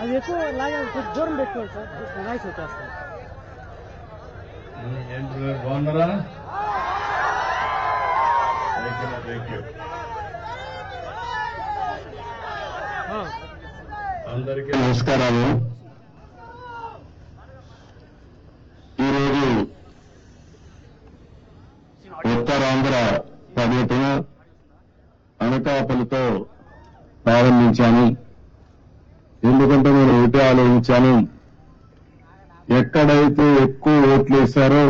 అది ఎక్కువ లాగా దూరం పెట్టుకోండి సార్, వాయిస్ వచ్చేస్తుంది. బాగున్నారా? అందరికీ నమస్కారాలు. ఈరోజు ఉత్తరాంధ్ర పర్యటన అనకాపల్లితో ప్రారంభించాను. ఎందుకంటే నేను ఒకటే ఆలోచించాను, ఎక్కడైతే ఎక్కువ ఓట్లు వేశారో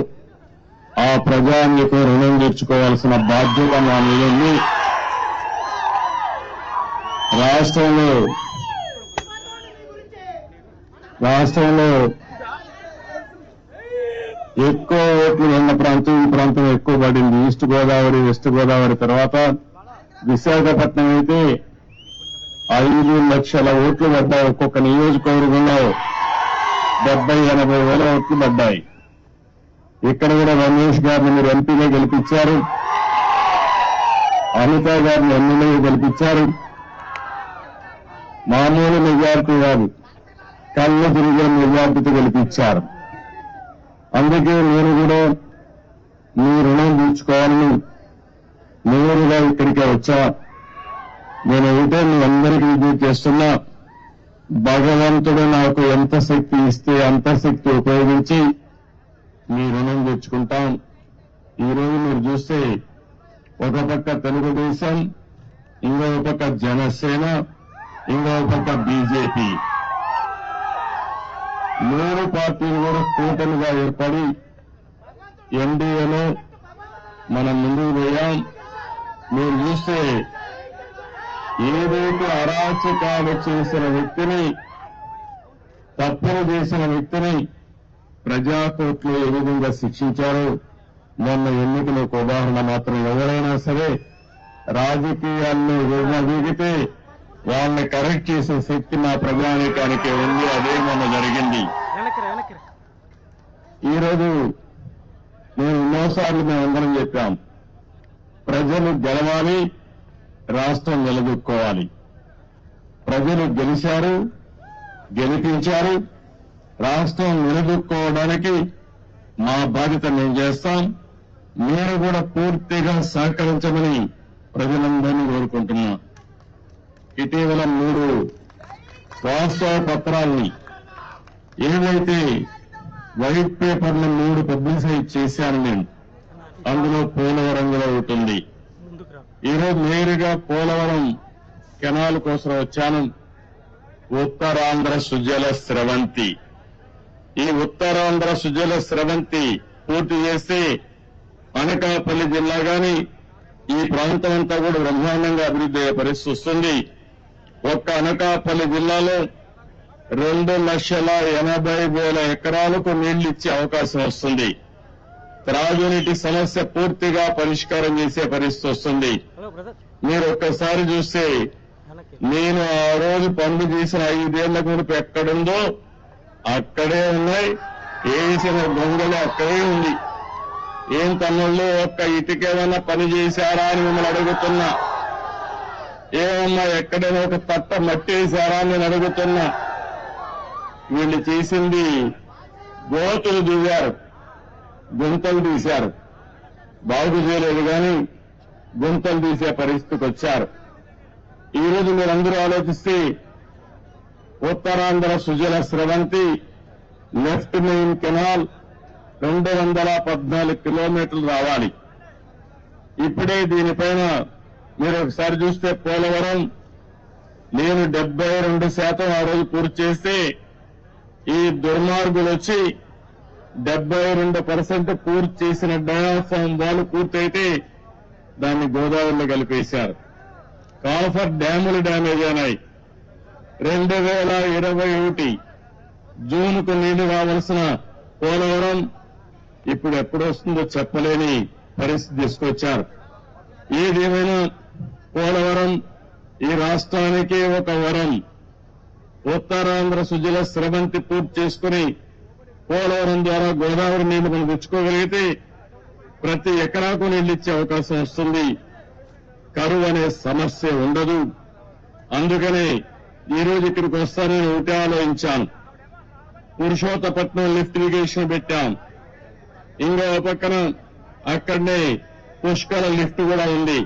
ఆ ప్రజానికి రుణం తీర్చుకోవాల్సిన బాధ్యత నా మీద ఉంది. రాష్ట్రంలో ఎక్కువ ఓట్లు ఉన్న ప్రాంతం ఈ ప్రాంతం ఎక్కువ పడింది. ఈస్ట్ గోదావరి, వెస్ట్ గోదావరి తర్వాత విశాఖపట్నం అయితే 5 లక్షల ఓట్లు పడ్డాయి. ఒక్కొక్క నియోజకవర్గంలో 70-80 వేల ఓట్లు పడ్డాయి. ఇక్కడ కూడా రమేష్ గారిని మీరు ఎంపీగా గెలిపించారు, అనిత గారిని ఎమ్మెల్యేగా గెలిపించారు. మామూలు మెజార్టీ కాదు, కళ్ళు తిరిగిన మెజార్టీతో గెలిపించారు. అందుకే నేను కూడా మీ రుణం తీర్చుకోవాలని నేరుగా ఇక్కడికే వచ్చా. నేను ఒకటే మీ అందరికీ విజ్ఞప్తి చేస్తున్నా, భగవంతుడు నాకు ఎంత శక్తి ఇస్తే అంత శక్తి ఉపయోగించి మీ రుణం తెచ్చుకుంటాం. ఈరోజు మీరు చూస్తే ఒక పక్క తెలుగుదేశం, ఇంకో పక్క జనసేన, ఇంకో పక్క బీజేపీ, 3 పార్టీలు కూడా కూటమిగా ఏర్పడి ఎన్డీఏలో మనం ముందుకు పోయాం. మీరు చూస్తే ఏదైతే అరాచకాలు చేసిన వ్యక్తిని, తప్పులు చేసిన వ్యక్తిని ప్రజాకోర్టులో ఏ విధంగా శిక్షించారో మొన్న ఎన్నికలకు ఉదాహరణ మాత్రం. ఎవరైనా సరే రాజకీయాల్లో విడిగితే వాళ్ళని కరెక్ట్ చేసే శక్తి నా ప్రజానీకానికి ఉంది. అదే మొన్న జరిగింది. ఈరోజు నేను ఎన్నోసార్లు మేమందరం చెప్పాం, ప్రజలు గెలవాలి, రాష్ట్రం నిలదొక్కోవాలి. ప్రజలు గెలిచారు, గెలిపించారు. రాష్ట్రం నిలదొక్కోవడానికి మా బాధ్యత మేము చేస్తాం. మీరు కూడా పూర్తిగా సహకరించమని ప్రజలందరినీ కోరుకుంటున్నా. ఇటీవల 3 వాస్తవ పత్రాల్ని, ఏదైతే వైట్ పేపర్లు 3 పబ్లిసైజ్ చేశాను నేను, అందులో పోలవరం కూడా ఉంటుంది. ఈరోజు నేరుగా పోలవరం కెనాల్ కోసం వచ్చాను. ఉత్తరాంధ్ర సుజల స్రవంతి, ఈ ఉత్తరాంధ్ర సుజల స్రవంతి పూర్తి చేస్తే అనకాపల్లి జిల్లా గాని ఈ ప్రాంతం అంతా కూడా బ్రహ్మాండంగా అభివృద్ధి అయ్యే పరిస్థితి వస్తుంది. ఒక్క అనకాపల్లి జిల్లాలో 2,80,000 ఎకరాలకు నీళ్లు ఇచ్చే అవకాశం వస్తుంది. త్రాగునీటి సమస్య పూర్తిగా పరిష్కారం చేసే పరిస్థితి వస్తుంది. మీరు ఒక్కసారి చూస్తే నేను ఆ రోజు పనులు చేసిన 5 ఏళ్ల మునుపు ఎక్కడుందో అక్కడే ఉన్నాయి, వేసిన గొంగలు అక్కడే ఉంది. ఏం తమ్ముళ్ళు ఒక్క ఇటుకేమన్నా పని చేశారా అని మిమ్మల్ని అడుగుతున్నా. ఏమన్నా ఎక్కడైనా ఒక తట్ట మట్టి వేశారా అని నేను అడుగుతున్నా. వీళ్ళు చేసింది గోతులు దిగారు, గుంతలు తీశారు. బాగు చేయలేదు కానీ గుంతలు తీసే పరిస్థితికి వచ్చారు. ఈరోజు మీరందరూ ఆలోచిస్తే Uttarandhra Sujala Sravanthi left main canal 214 కిలోమీటర్లు రావాలి. ఇప్పుడే దీనిపైన మీరు ఒకసారి చూస్తే పోలవరం నేను 72% ఆ రోజు పూర్తి చేస్తే ఈ దుర్మార్గులు వచ్చి 72% పూర్తి చేసిన డయాఫామ్ వాళ్ళు పూర్తయితే దాన్ని గోదావరిలో కలిపేశారు. కాల్ఫర్ డ్యాములు డ్యామేజ్ అయినాయి. 2021 జూన్కు నీళ్లు కావలసిన పోలవరం ఇప్పుడు ఎప్పుడు వస్తుందో చెప్పలేని పరిస్థితి తీసుకొచ్చారు. ఏదేమైనా పోలవరం ఈ రాష్ట్రానికి ఒక వరం. ఉత్తరాంధ్ర సుజల స్రవంతి పూర్తి చేసుకుని పోలవరం ద్వారా గోదావరి నీళ్లు మనం తెచ్చుకోగలిగితే ప్రతి ఎకరాకు నీళ్లు ఇచ్చే అవకాశం వస్తుంది. కరువు అనే సమస్య ఉండదు. అందుకనే ఈ రోజు ఇక్కడికి వస్తానని ఒకటే ఆలోచించాను. పురుషోత్తపట్నం లిఫ్ట్ ఇరిగేషన్ పెట్టాం. ఇంకో పక్కన అక్కడనే పుష్కర లిఫ్ట్ కూడా ఉంది.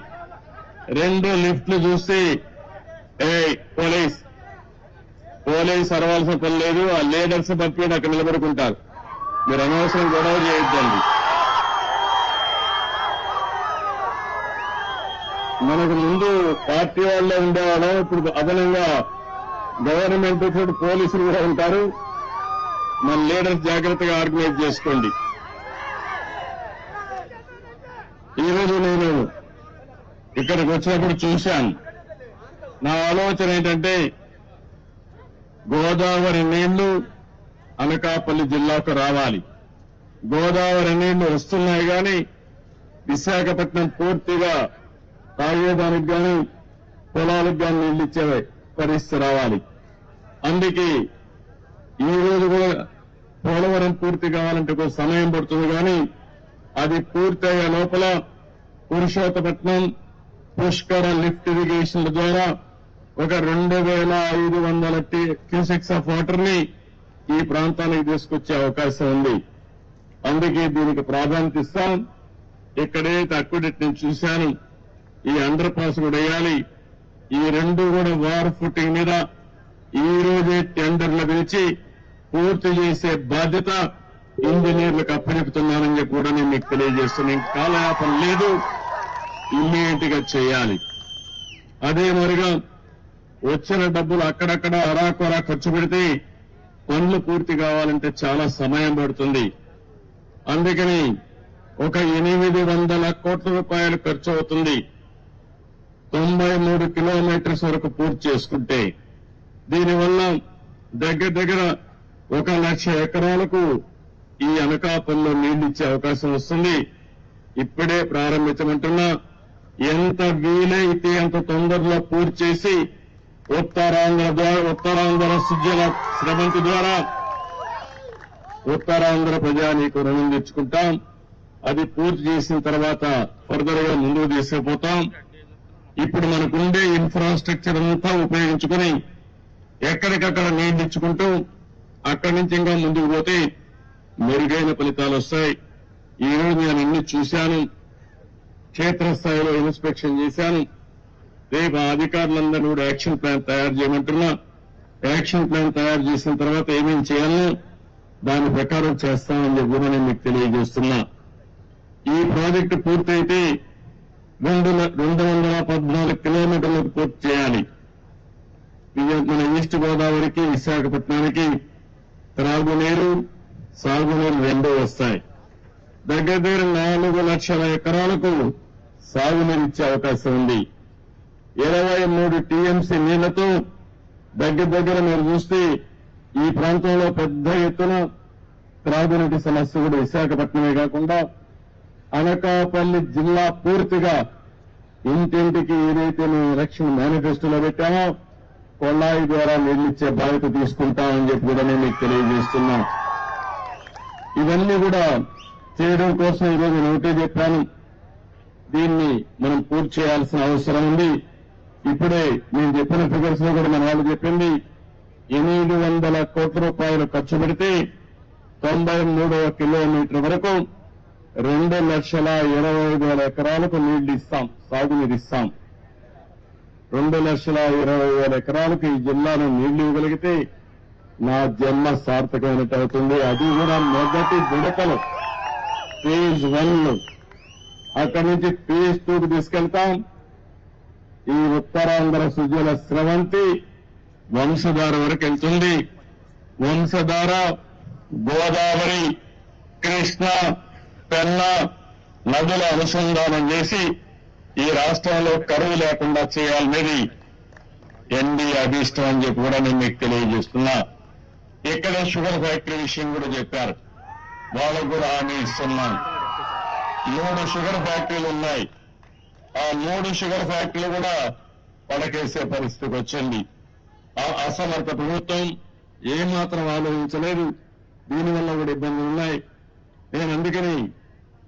2 లిఫ్ట్లు చూసి పోలీస్ అరవాల్సిన పని లేదు. ఆ లీడర్స్ పంపి అక్కడ నిలబడుకుంటారు. మీరు అనవసరం గొడవ చేయొద్దండి. మనకు ముందు పార్టీ వాళ్ళే ఉండేవాళ్ళం. ఇప్పుడు అదనంగా గవర్నమెంట్ తోటి పోలీసులు కూడా ఉంటారు. మన లీడర్స్ జాగ్రత్తగా ఆర్గనైజ్ చేసుకోండి. ఈరోజు నేను ఇక్కడికి వచ్చినప్పుడు చూశాను. నా ఆలోచన ఏంటంటే గోదావరి నీళ్లు అనకాపల్లి జిల్లాకు రావాలి. గోదావరి నీళ్లు వస్తున్నాయి కానీ విశాఖపట్నం పూర్తిగా తాగేదానికి కానీ పొలాలకు కానీ నీళ్లు ఇచ్చే పరిస్థితి రావాలి. అందుకే ఈ రోజు కూడా పోలవరం పూర్తి కావాలంటే కొంచెం సమయం పడుతుంది. కానీ అది పూర్తయ్యే లోపల పురుషోత్తపట్నం పుష్కర లిఫ్ట్ ఇరిగేషన్ల ద్వారా ఒక 2500 క్యూసెక్స్ ఆఫ్ వాటర్ ని ఈ ప్రాంతానికి తీసుకొచ్చే అవకాశం ఉంది. అందుకే దీనికి ప్రాధాన్యత ఇస్తాం. ఇక్కడైతే అక్విడెట్ నేను చూశాను. ఈ అండర్ పాస్ కూడా వేయాలి. ఈ 2 కూడా వార్ ఫుటింగ్ మీద ఈ రోజే టెండర్లు పిలిచి పూర్తి చేసే బాధ్యత ఇంజనీర్లకు అప్పచెపుతున్నానని చెప్పి కూడా నేను మీకు తెలియజేస్తున్నాను. కాలయాపన లేదు, ఇమ్మీడియట్ గా చేయాలి. అదే మరిగా వచ్చిన డబ్బులు అక్కడక్కడ అరాకొరా ఖర్చు పెడితే పనులు పూర్తి కావాలంటే చాలా సమయం పడుతుంది. అందుకని ఒక 800 కోట్ల రూపాయలు ఖర్చు అవుతుంది 93 కిలోమీటర్స్ వరకు పూర్తి చేసుకుంటే. దీనివల్ల దగ్గర 1,00,000 ఎకరాలకు ఈ అనకాపల్లిలో నీళ్లు ఇచ్చే అవకాశం వస్తుంది. ఇప్పుడే ప్రారంభించమంటున్నా. ఎంత వీలైతే అంత తొందరలో పూర్తి చేసి ఉత్తరాంధ్ర సుజల శ్రవంతి ద్వారా ఉత్తరాంధ్ర ప్రజానీకు రుణం తెచ్చుకుంటాం. అది పూర్తి చేసిన తర్వాత ఫర్దర్ గా ముందుకు తీసుకుపోతాం. ఇప్పుడు మనకుండే ఇన్ఫ్రాస్ట్రక్చర్ అంతా ఉపయోగించుకుని ఎక్కడికక్కడ నీళ్లు ఇచ్చుకుంటూ అక్కడి నుంచి ఇంకా ముందుకు పోతే మెరుగైన ఫలితాలు వస్తాయి. ఈ రోజు నేను అన్ని చూశాను. క్షేత్రస్థాయిలో ఇన్స్పెక్షన్ చేశాను. రేపు ఆ అధికారులందరూ కూడా యాక్షన్ ప్లాన్ తయారు చేయమంటున్నా. యాక్షన్ ప్లాన్ తయారు చేసిన తర్వాత ఏమేం చేయాలో దాని ప్రకారం చేస్తామని చెప్పి కూడా నేను మీకు తెలియజేస్తున్నా. ఈ ప్రాజెక్టు పూర్తయితే 214 కిలోమీటర్లకు పూర్తి చేయాలి. మన ఈస్ట్ గోదావరికి విశాఖపట్నానికి త్రాగునీరు సాగునీరు 2 వస్తాయి. దగ్గర 4,00,000 ఎకరాలకు సాగునీరు ఇచ్చే అవకాశం ఉంది. 23 టీఎంసీ నీళ్లతో దగ్గర మీరు చూస్తే ఈ ప్రాంతంలో పెద్ద ఎత్తున త్రాగునీటి సమస్య కూడా విశాఖపట్నమే కాకుండా అనకాపల్లి జిల్లా పూర్తిగా ఇంటింటికి ఏదైతే మేము ఎలక్షన్ మేనిఫెస్టోలో పెట్టామో కొళాయి ద్వారా నీళ్లిచ్చే బాధ్యత తీసుకుంటామని చెప్పి కూడా నేను మీకు తెలియజేస్తున్నా. ఇవన్నీ కూడా చేయడం కోసం ఈరోజు నేను ఒకటే చెప్పాను. దీన్ని మనం పూర్తి చేయాల్సిన అవసరం ఉంది. ఇప్పుడే నేను చెప్పిన ఫిగర్స్ లో కూడా మన వాళ్ళు చెప్పింది 800 కోట్ల రూపాయలు ఖర్చు పెడితే 93వ కిలోమీటర్ వరకు 2,20,000 ఎకరాలకు నీళ్లు ఇస్తాం, సాగునీరు ఇస్తాం. 2,20,000 ఎకరాలకు ఈ జిల్లాలో నీళ్లు ఇవ్వగలిగితే నా జన్మ సార్థకమైనట్టు అవుతుంది. అది కూడా మొదటి విడతలు ఫేజ్ 1. అక్కడి నుంచి ఫేజ్ 2కు తీసుకెళ్తాం. ఈ ఉత్తరాంధ్ర సుజల స్రవంతి వంశధార వరకు వెళ్తుంది. వంశధార గోదావరి, కృష్ణ, పెన్నా నదుల అనుసంధానం చేసి ఈ రాష్ట్రంలో కరువు లేకుండా చేయాలనేది ఎన్డీఏ అభీష్టం అని చెప్పి కూడా నేను మీకు తెలియజేస్తున్నా. ఇక్కడే షుగర్ ఫ్యాక్టరీ విషయం కూడా చెప్పారు. వాళ్ళకు కూడా హామీ ఇస్తున్నాం. 3 షుగర్ ఫ్యాక్టరీలు ఉన్నాయి. ఆ 3 షుగర్ ఫ్యాక్టరీలు కూడా పడకేసే పరిస్థితికి వచ్చింది. ఆ అసమర్థ ప్రభుత్వం ఏమాత్రం ఆలోచించలేదు. దీనివల్ల కూడా ఇబ్బందులు ఉన్నాయి. నేను అందుకని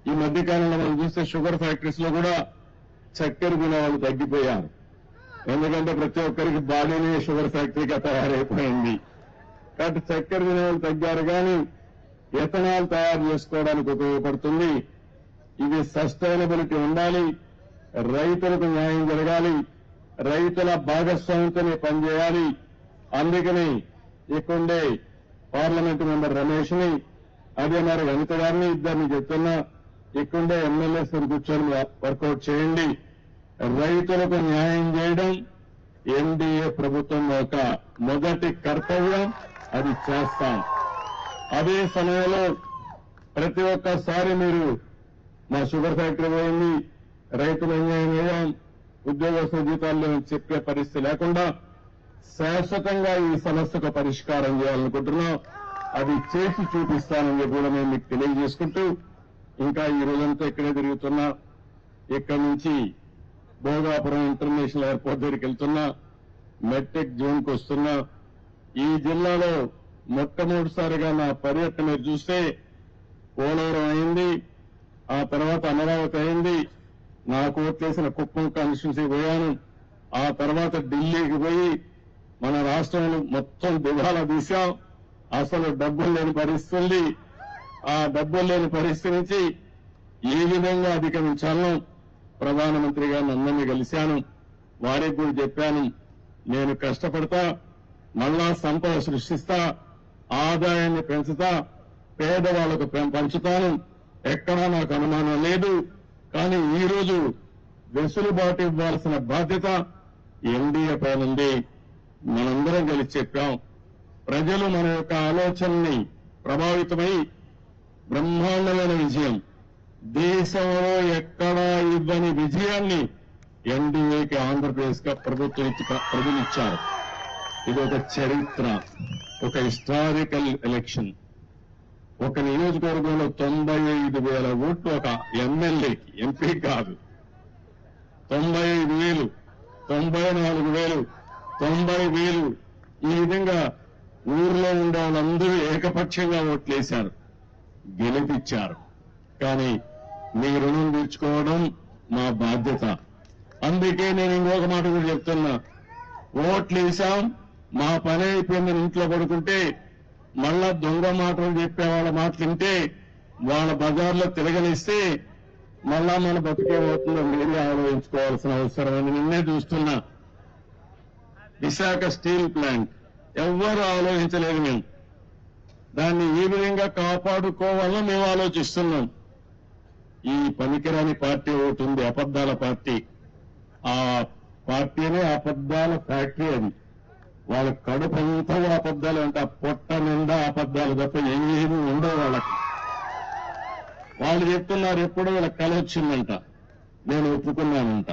ఈ మధ్యకాలంలో మనం చూస్తే షుగర్ ఫ్యాక్టరీస్ లో కూడా చక్కెర తినే వాళ్ళు తగ్గిపోయారు. ఎందుకంటే ప్రతి ఒక్కరికి బాడీనే షుగర్ ఫ్యాక్టరీగా తయారైపోయింది. కాబట్టి చక్కెర తినే వాళ్ళు తగ్గారు, కానీ ఎథనాల్ తయారు చేసుకోవడానికి ఉపయోగపడుతుంది. ఇది సస్టైనబిలిటీ ఉండాలి, రైతులకు న్యాయం జరగాలి, రైతుల భాగస్వామ్యంతోనే పనిచేయాలి. అందుకని ఇక్కడే పార్లమెంటు మెంబర్ రమేష్ ని, అదే మరి అనిత గారిని, ఇద్దరిని చెప్తున్నా, ఇక్కడే ఎమ్మెల్యేస్ కూర్చొని వర్కౌట్ చేయండి. రైతులకు న్యాయం చేయడం ఎన్డీఏ ప్రభుత్వం యొక్క మొదటి కర్తవ్యం, అది చేస్తాం. అదే సమయంలో ప్రతి ఒక్కసారి మీరు మా షుగర్ ఫ్యాక్టరీ పోయింది, రైతులు అన్యాయం అయ్యాం, ఉద్యోగస్తుల జీతాలు లేవని చెప్పే పరిస్థితి లేకుండా శాశ్వతంగా ఈ సమస్యకు పరిష్కారం చేయాలనుకుంటున్నాం. అది చేసి చూపిస్తానని కూడా నేను మీకు తెలియజేసుకుంటూ, ఇంకా ఈ రోజంతా ఇక్కడే తిరుగుతున్నా, ఇక్కడి నుంచి భోగాపురం ఇంటర్నేషనల్ ఎయిర్పోర్ట్ దగ్గరికి వెళ్తున్నా, మెట్రిక్ జోన్కి వస్తున్నా. ఈ జిల్లాలో మొట్టమొదటిసారిగా నా పర్యటన మీరు చూస్తే పోలవరం అయింది, ఆ తర్వాత అమరావతి అయింది, నాకు ఓట్లేసిన కుప్పం కాన్స్టిట్యున్సీ పోయాను, ఆ తర్వాత ఢిల్లీకి పోయి మన రాష్ట్రంలో మొత్తం దివాలా తీశాం. అసలు డబ్బులు లేని పరిస్థితి, ఆ డబ్బులు లేని పరిస్థితి నుంచి ఏ విధంగా అధిగమించాలో ప్రధానమంత్రి గారిని అందరినీ కలిశాను. వారికి కూడా చెప్పాను, నేను కష్టపడతా, మళ్ళా సంపద సృష్టిస్తా, ఆదాయాన్ని పెంచుతా, పేదవాళ్లకు పంచుతాను, ఎక్కడా నాకు అనుమానం లేదు. కానీ ఈ రోజు వెసులుబాటు ఇవ్వాల్సిన బాధ్యత ఎన్డీఏ పైన ఉంది. మనందరం కలిసి చెప్పాం, ప్రజలు మన యొక్క ఆలోచనని ప్రభావితమై బ్రహ్మాండమైన విజయం, దేశంలో ఎక్కడా ఇవ్వని విజయాన్ని ఎన్డీఏకి ఆంధ్రప్రదేశ్ గా ప్రభుత్వం ప్రజలిచ్చారు. ఇది ఒక చరిత్ర, ఒక హిస్టారికల్ ఎలక్షన్. ఒక నియోజకవర్గంలో 95,000 ఓట్లు ఒక ఎమ్మెల్యేకి, ఎంపీ కాదు. 95,000, 94,000, 90,000 ఈ విధంగా ఊర్లో ఉండే వాళ్ళందరూ ఏకపక్షంగా ఓట్లేశారు, గెలిపించారు. కానీ మీ రుణం తీర్చుకోవడం మా బాధ్యత. అందుకే నేను ఇంకొక మాట కూడా చెప్తున్నా, ఓట్లేశాం, మా పని అయిపోయిందని ఇంట్లో పడుకుంటే మళ్ళా దొంగ మాటలు చెప్పే వాళ్ళ మాటలు వింటే, వాళ్ళ బజార్లో తిరగనిస్తే మళ్ళా మన బతికేమవుతుందో మీరే ఆలోచించుకోవాల్సిన అవసరం అని నిన్నే చూస్తున్నా. విశాఖ స్టీల్ ప్లాంట్ ఎవ్వరూ ఆలోచించలేదు. మేము దాన్ని ఏ విధంగా కాపాడుకోవాలో మేము ఆలోచిస్తున్నాం. ఈ పనికిరాని పార్టీ ఒకటి ఉంది, అబద్దాల పార్టీ. ఆ పార్టీనే అబద్దాల ఫ్యాక్టరీ. అది వాళ్ళ కడుపంతా అబద్దాలు అంటే, ఆ పొట్ట నిండా అబద్దాలు తప్ప ఏమీ ఉండవు వాళ్ళకి. వాళ్ళు చెప్తున్నారు, ఎప్పుడో వాళ్ళ కళ వచ్చిందంట, నేను ఒప్పుకున్నానంట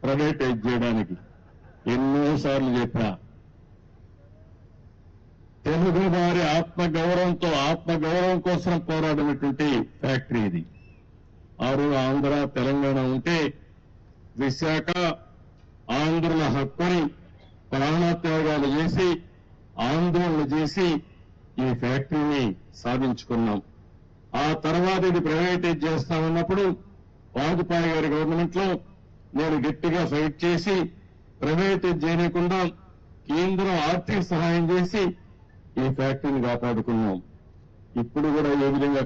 ప్రైవేటైజ్ చేయడానికి. ఎన్నోసార్లు చెప్పా, తెలుగు వారి ఆత్మగౌరవం కోసం పోరాడినటువంటి ఫ్యాక్టరీ ఇది. ఆంధ్ర తెలంగాణ ఉంటే విశాఖ ఆంధ్రుల హక్కుని ప్రాణత్యాగాలు చేసి ఆందోళన చేసి ఈ ఫ్యాక్టరీని సాధించుకున్నాం. ఆ తర్వాత ఇది ప్రైవేటైజ్ చేస్తామన్నప్పుడు వాజ్పేయి గారి గవర్నమెంట్ లో నేను గట్టిగా ఫైట్ చేసి ప్రైవేటైజ్ చేయకుండా కేంద్రం ఆర్థిక సహాయం చేసి ఈ ఫ్యాక్టరీని కాపాడుకున్నాం. ఇప్పుడు కూడా ఏ విధంగా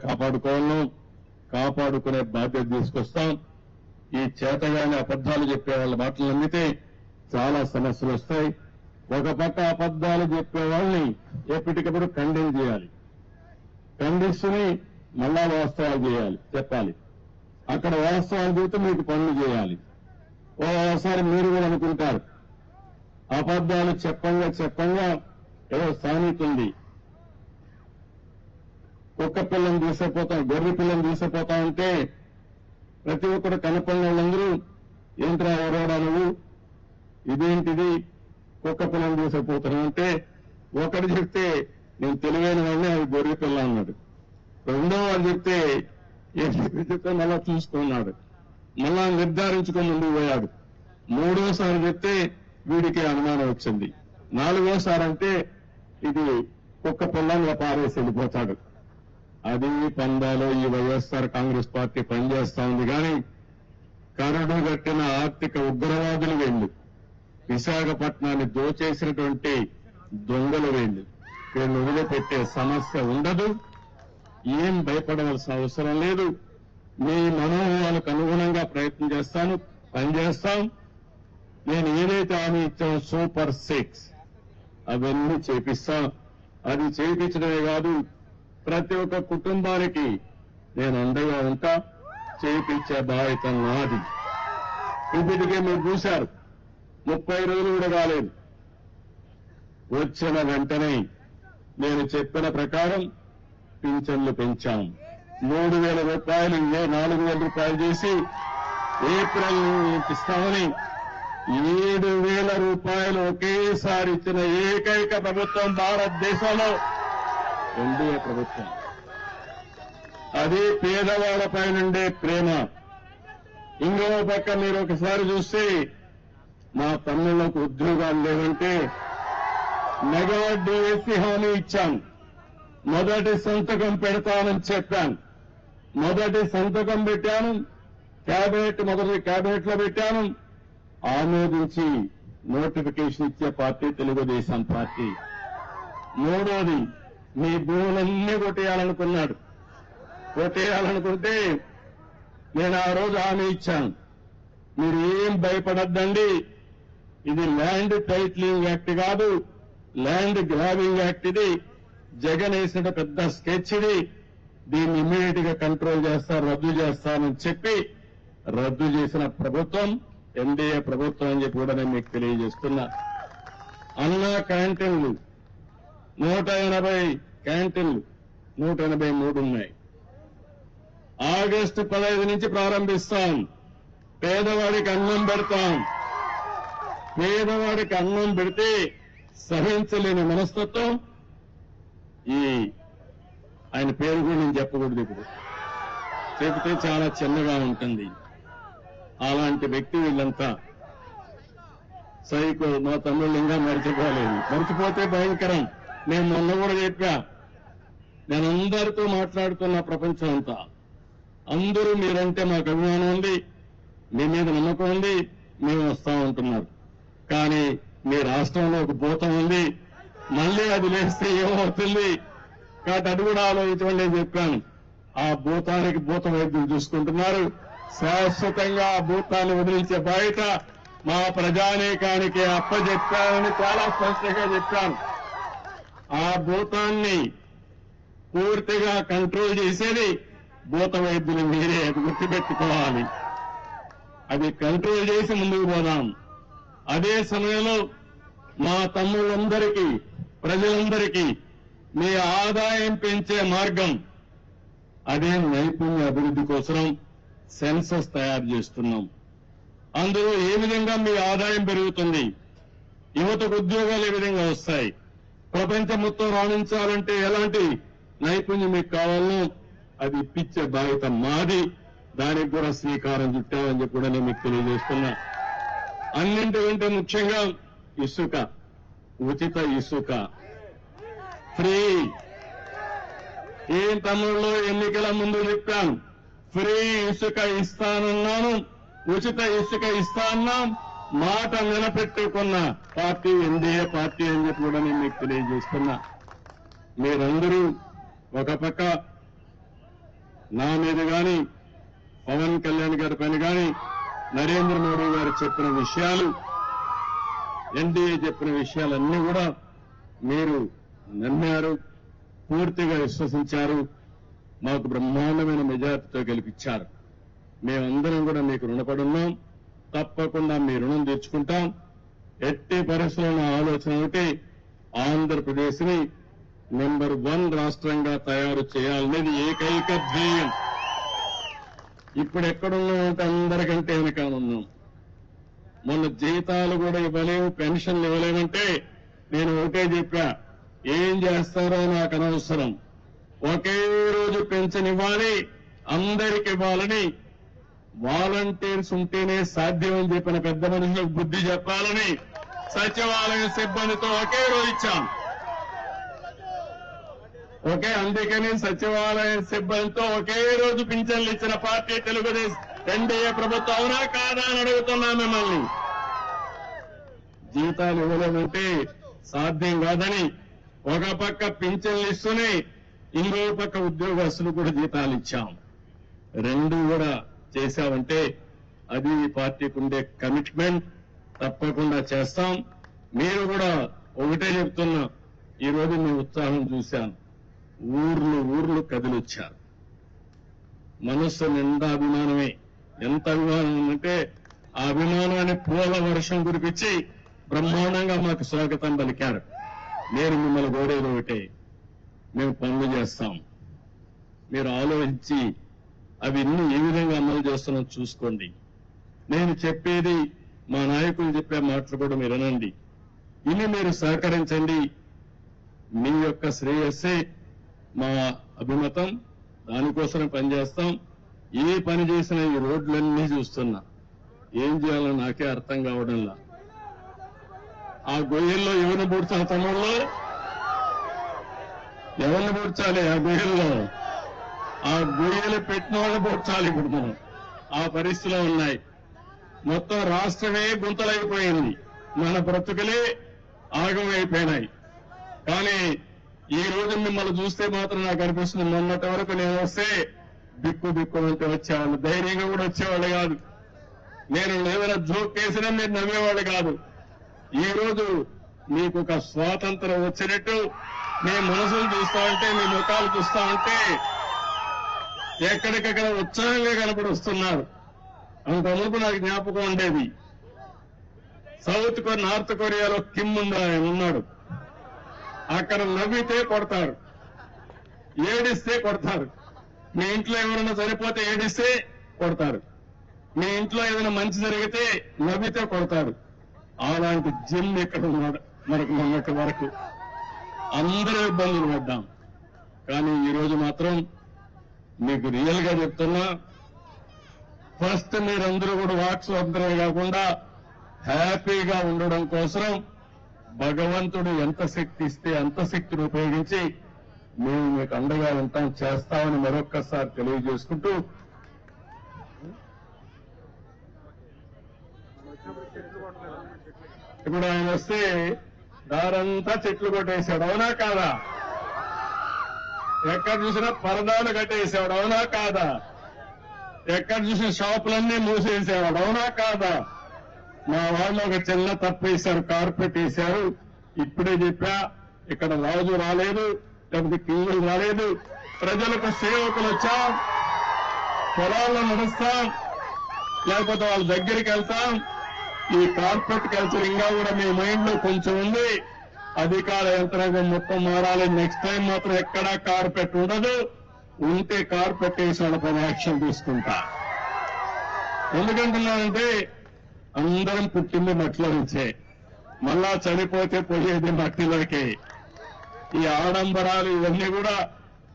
కాపాడుకునే బాధ్యత తీసుకొస్తాం. ఈ చేతగానే అబద్దాలు చెప్పే వాళ్ళ మాటలు నమ్మితే చాలా సమస్యలు వస్తాయి. ఒక పక్క అబద్దాలు చెప్పే వాళ్ళని ఎప్పటికప్పుడు ఖండన చేయాలి, ఖండిస్తూనే మళ్ళా వాస్తవాలు చెప్పాలి. అక్కడ వాస్తవాలు చెబితే మీకు పనులు చేయాలి. ఓసారి మీరు కూడా అనుకుంటారు, అబద్దాలు చెప్పంగా ఏదో సామెత ఉంది, కుక్క పిల్లని తీసుకుపోతాం, గొర్రె పిల్లని తీసుకుపోతా ఉంటే ప్రతి ఒక్కరు కనపడిన వాళ్ళందరూ ఏంట్రా ఎవరోడా నువ్వు, ఇదేంటిది కుక్క పిల్లని తీసుకుపోతున్నావు అంటే, ఒకటి చెప్తే నేను తెలివైన వాడిని, అది గొర్రె పిల్ల అన్నాడు. రెండో వాడు చెప్తే చెప్తే మళ్ళా చూసుకున్నాడు, మళ్ళా నిర్ధారించుకొని ముందుకు పోయాడు. మూడోసారి చెప్తే వీడికి అనుమానం వచ్చింది. నాలుగోసారి అంటే ఇది కుక్క పిల్లని పారేసి వెళ్ళిపోతాడు. అది పందాలో ఈ వైఎస్ఆర్ కాంగ్రెస్ పార్టీ పనిచేస్తా ఉంది కానీ కరడు కట్టిన ఆర్థిక ఉగ్రవాదులు వీళ్ళు, విశాఖపట్నాన్ని దోచేసినటువంటి దొంగలు వీళ్ళు వదిలిపెట్టే సమస్య ఉండదు. ఏం భయపడవలసిన అవసరం లేదు. మీ మనోభావాలకు అనుగుణంగా ప్రయత్నం చేస్తాను, పనిచేస్తాం. నేను ఏదైతే హామీ ఇచ్చానో సూపర్ 6 అవన్నీ చేపిస్తాం. అది చేయించడమే కాదు, ప్రతి ఒక్క కుటుంబానికి నేను అండగా ఉంటా. చేయించే బాధ్యత నాది. ఇప్పటికే మీరు చూశారు, 30 రోజులు కూడా కాలేదు. వచ్చిన వెంటనే నేను చెప్పిన ప్రకారం పింఛన్లు పెంచాం. 3,000 రూపాయలు 4,000 రూపాయలు చేసి ఏప్రిల్ ఇస్తామని 7,000 రూపాయలు ఒకేసారి ఇచ్చిన ఏకైక ప్రభుత్వం భారతదేశంలో ఎన్డీఏ ప్రభుత్వం. అది పేదవాళ్లపై నుండే ప్రేమ. ఇంకో పక్క మీరు ఒకసారి చూస్తే మా తమ్ముళ్లకు ఉద్యోగాలు లేవంటే మెగా డిఎస్సీ హామీ ఇచ్చాను. మొదటి సంతకం పెడతానని చెప్పాను. మొదటి సంతకం పెట్టాను. మొదటి క్యాబినెట్ లో పెట్టాను. ఆమోదించి నోటిఫికేషన్ ఇచ్చే పార్టీ తెలుగుదేశం పార్టీ. మూడోది, మీ భూములన్నీ కొట్టేయాలనుకున్నాడు. కొట్టేయాలనుకుంటే నేను ఆ రోజు హామీ ఇచ్చాను, మీరు ఏం భయపడద్దండి, ఇది ల్యాండ్ టైటిలింగ్ యాక్ట్ కాదు, ల్యాండ్ గ్రాబింగ్ యాక్ట్. ఇది జగన్ వేసిన పెద్ద స్కెచ్. ఇది దీన్ని ఇమ్మీడియట్ గా కంట్రోల్ చేస్తారు, రద్దు చేస్తానని చెప్పి రద్దు చేసిన ప్రభుత్వం ఎన్డీఏ ప్రభుత్వం అని చెప్పి కూడా నేను మీకు తెలియజేస్తున్నా. అన్నా క్యాంటీన్లు 180 క్యాంటీన్లు 183 ఉన్నాయి. ఆగస్టు 15 నుంచి ప్రారంభిస్తాం. పేదవాడికి అన్నం పెడతాం. పేదవాడికి అన్నం పెడితే సహించలేని మనస్తత్వం ఆయన పేరు కూడా నేను చెప్పకూడదు, ఇప్పుడు చెబితే చాలా చిన్నగా ఉంటుంది. అలాంటి వ్యక్తి వీళ్ళంతా సైకో. మా తమ్ముళ్ళు ఇంకా మర్చిపోలేదు. మర్చిపోతే భయంకరం. నేను మొన్న కూడా చెప్పా, నేను అందరితో మాట్లాడుతున్న ప్రపంచం అంతా, అందరూ మీరంటే మాకు అభిమానం ఉంది, మీ మీద నమ్మకం ఉంది, మేము వస్తా ఉంటున్నారు. కానీ మీ రాష్ట్రంలో ఒక భూతం ఉంది, మళ్ళీ అది లేస్తే ఏమవుతుంది కాబట్టి అది కూడా ఆలోచించమని నేను చెప్పాను. ఆ భూతానికి భూత వైద్యులు చూసుకుంటున్నారు. శాశ్వతంగా ఆ భూతాన్ని వదిలించే బాధ్యత మా ప్రజానీకానికి అప్పచెప్పానని చాలా స్పష్టంగా చెప్పాను. ఆ భూతాన్ని పూర్తిగా కంట్రోల్ చేసేది భూత వైద్యులు మీరే, అది గుర్తుపెట్టుకోవాలి. అది కంట్రోల్ చేసి ముందుకు పోదాం. అదే సమయంలో మా తమ్ముళ్ళందరికీ, ప్రజలందరికీ మీ ఆదాయం పెంచే మార్గం, అదే నైపుణ్య అభివృద్ధి కోసం సెన్సస్ తయారు చేస్తున్నాం. అందులో ఏ విధంగా మీ ఆదాయం పెరుగుతుంది, యువతకు ఉద్యోగాలు ఏ విధంగా వస్తాయి, ప్రపంచం మొత్తం రాణించాలంటే ఎలాంటి నైపుణ్యం మీకు కావాలో అది ఇప్పించే బాధ్యత మాది. దానికి కూడా శ్రీకారం చుట్టామని చెప్పి కూడా నేను మీకు తెలియజేస్తున్నా. అన్నింటికంటే ముఖ్యంగా ఇసుక, ఉచిత ఇసుక ఫ్రీ. ఏం తమ్ముళ్ళు ఎన్నికల ముందు చెప్పాను, ఫ్రీ ఇసుక ఇస్తానన్నాను, ఉచిత ఇసుక ఇస్తాన్నాం. మాట నిలబెట్టుకున్న పార్టీ ఎన్డీఏ పార్టీ అని చెప్పి కూడా నేను మీకు తెలియజేస్తున్నా. మీరందరూ ఒక పక్క నా మీద గాని, పవన్ కళ్యాణ్ గారి పైన గాని, నరేంద్ర మోడీ గారు చెప్పిన విషయాలు, ఎన్డీఏ చెప్పిన విషయాలన్నీ కూడా మీరు నమ్మారు, పూర్తిగా విశ్వసించారు, మాకు బ్రహ్మాండమైన మెజార్టీతో గెలిపించారు. మేమందరం కూడా మీకు రుణపడి ఉన్నాం. తప్పకుండా మీ రుణం తెచ్చుకుంటాం. ఎట్టి పరిస్థితుల్లో ఆలోచన ఒకటి, ఆంధ్రప్రదేశ్ ని నెంబర్ 1 రాష్ట్రంగా తయారు చేయాలనేది ఏకైక ధ్యేయం. ఇప్పుడు ఎక్కడున్నామంటే అందరికంటే వెనకాలన్నాం. మొన్న జీతాలు కూడా ఇవ్వలేము, పెన్షన్లు ఇవ్వలేమంటే నేను ఒకటే చెప్పా, ఏం చేస్తారో నాకు అనవసరం, ఒకే రోజు పెన్షన్ ఇవ్వాలి, అందరికి ఇవ్వాలని, వాలంటీర్స్ ఉంటేనే సాధ్యం అని చెప్పిన పెద్ద మనుషులకు బుద్ధి చెప్పాలని సచివాలయ సిబ్బందితో ఒకే రోజు ఇచ్చాం. అందుకని సచివాలయ సిబ్బందితో ఒకే రోజు పింఛన్లు ఇచ్చిన పార్టీ తెలుగుదేశం ఎన్డీఏ ప్రభుత్వం అవునా కాదా అని అడుగుతున్నా మిమ్మల్ని. జీతాలు ఇవ్వలేమంటే సాధ్యం కాదని ఒక పక్క పింఛన్లు ఇస్తూనే ఇంకో పక్క ఉద్యోగస్తులు కూడా జీతాలు ఇచ్చాం. రెండు కూడా చేశామంటే అది ఈ పార్టీకి ఉండే కమిట్మెంట్. తప్పకుండా చేస్తాం. మీరు కూడా ఒకటే చెప్తున్నా, ఈ రోజు మీ ఉత్సాహం చూశాను. ఊర్లు కదిలొచ్చారు. మనస్సు నిండా అభిమానమే. ఎంత అభిమానం ఉందంటే ఆ అభిమానాన్ని పూల వర్షం కురిపించి బ్రహ్మాండంగా మాకు స్వాగతం పలికారు. నేను మిమ్మల్ని కోరేది ఒకటే, మేము పనులు చేస్తాం. మీరు ఆలోచించి అవి ఇన్ని ఏ విధంగా అమలు చేస్తున్నాం చూసుకోండి. నేను చెప్పేది మా నాయకులు చెప్పే మాటలు కూడా మీరు వినండి. ఇన్ని మీరు సహకరించండి. మీ యొక్క శ్రేయస్సే మా అభిమతం. దానికోసం పనిచేస్తాం. ఏ పని చేసినా ఈ రోడ్లన్నీ చూస్తున్నా, ఏం చేయాలో నాకే అర్థం కావడంలా. ఆ గొయ్యల్లో ఎవరిని పూడ్చాలి? తమ్ముళ్ళు ఎవరిని పూడ్చాలి? ఆ గొయ్యల్లో ఆ గొయ్యలు పెట్టిన వాళ్ళని పూడ్చాలి. ఇప్పుడు మనం ఆ పరిస్థితిలో ఉన్నాయి. మొత్తం రాష్ట్రమే గుంతలైపోయింది. మన బ్రతుకులే ఆగమైపోయినాయి. కానీ ఈ రోజు మిమ్మల్ని చూస్తే మాత్రం నాకు అనిపిస్తుంది, మొన్నటి వరకు నేను వస్తే బిక్కు అంటే వచ్చేవాళ్ళు, ధైర్యంగా కూడా వచ్చేవాళ్ళు కాదు. నేను ఏదైనా జోక్ వేసినా మీరు నవ్వేవాళ్ళు కాదు. ఈ రోజు మీకు ఒక స్వాతంత్రం వచ్చినట్టు మీ మనసులు చూస్తా ఉంటే, మీ ముఖాలు చూస్తా ఉంటే ఎక్కడికక్కడ ఉత్సాహంగా కనపడుస్తున్నారు. అంత మునుపు నాకు జ్ఞాపకం ఉండేది, నార్త్ కొరియాలో కిమ్ ఆయన ఉన్నాడు. అక్కడ నవ్వితే కొడతారు, ఏడిస్తే కొడతారు. మీ ఇంట్లో ఎవరైనా చనిపోతే ఏడిస్తే కొడతారు. మీ ఇంట్లో ఏదైనా మంచి జరిగితే నవ్వితే కొడతారు. అలాంటి జిమ్ ఇక్కడ ఉన్నాడు. మనకు మొన్నటి వరకు అందరూ ఇబ్బందులు పడ్డాం. కానీ ఈ రోజు మాత్రం మీకు రియల్ గా చెప్తున్నా, ఫస్ట్ మీరందరూ కూడా వాక్ స్వాతంత్రమే కాకుండా హ్యాపీగా ఉండడం కోసం భగవంతుడు ఎంత శక్తి ఇస్తే అంత శక్తిని ఉపయోగించి మేము మీకు అండగా ఉంటాం, చేస్తామని మరొక్కసారి తెలియజేసుకుంటూ, ఇప్పుడు ఆయన వస్తే దారంతా చెట్లు కొట్టేశాడు. అవునా కాదా? ఎక్కడ చూసినా పరదాలు కట్టేసాడు. అవునా కాదా? ఎక్కడ చూసిన షాపులన్నీ మూసేసేవాడు. అవునా కాదా? మా వాళ్ళు ఒక చిన్న తప్పు వేశారు, కార్పెట్ వేశారు. ఇప్పుడే చెప్పా, ఇక్కడ రాజు రాలేదు, లేకపోతే కింగులు రాలేదు, ప్రజలకు సేవకులు వచ్చాం. పొలాల్లో నడుస్తాం, లేకపోతే వాళ్ళ దగ్గరికి వెళ్తాం. ఈ కార్పెట్ కల్చర్ ఇంకా కూడా మీ మైండ్ లో కొంచెం ఉంది. అధికార యంత్రాంగం మొత్తం మారాలి. నెక్స్ట్ టైం మాత్రం ఎక్కడా కార్పెట్ ఉండదు. ఉంటే కార్పెట్ వేసి వాళ్ళపైన యాక్షన్ తీసుకుంటా. ఎందుకంటున్నానంటే అందరం పుట్టింది మట్టిలో నుంచే, మళ్ళా చనిపోతే పోయేది మట్టిలోకే. ఈ ఆడంబరాలు ఇవన్నీ కూడా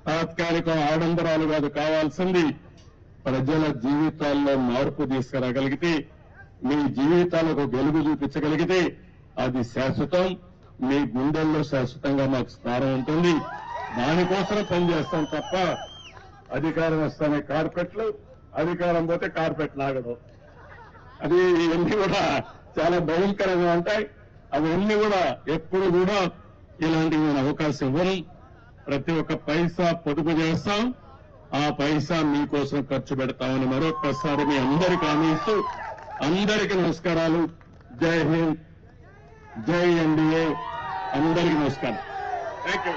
తాత్కాలిక ఆడంబరాలు కాదు. కావాల్సింది ప్రజల జీవితాల్లో మార్పు తీసుకురాగలిగితే, మీ జీవితాలకు వెలుగు చూపించగలిగితే అది శాశ్వతం. మీ గుండెల్లో శాశ్వతంగా మాకు స్థానం ఉంటుంది. దానికోసం పనిచేస్తాం తప్ప అధికారం వస్తానే కార్పెట్లు, అధికారం పోతే కార్పెట్ లాగడం, అది ఇవన్నీ కూడా చాలా భయంకరంగా ఉంటాయి. అవన్నీ కూడా ఎప్పుడు కూడా ఇలాంటివి నేను అవకాశం ఇవ్వను. ప్రతి ఒక్క పైసా పొదుపు చేస్తాం, ఆ పైసా మీకోసం ఖర్చు పెడతామని మరొక్కసారి మీ అందరికీ హామీ ఇస్తూ, అందరికీ నమస్కారాలు. జై హింద్, జై ఎన్డీఏ. అందరికీ నమస్కారం. Thank you.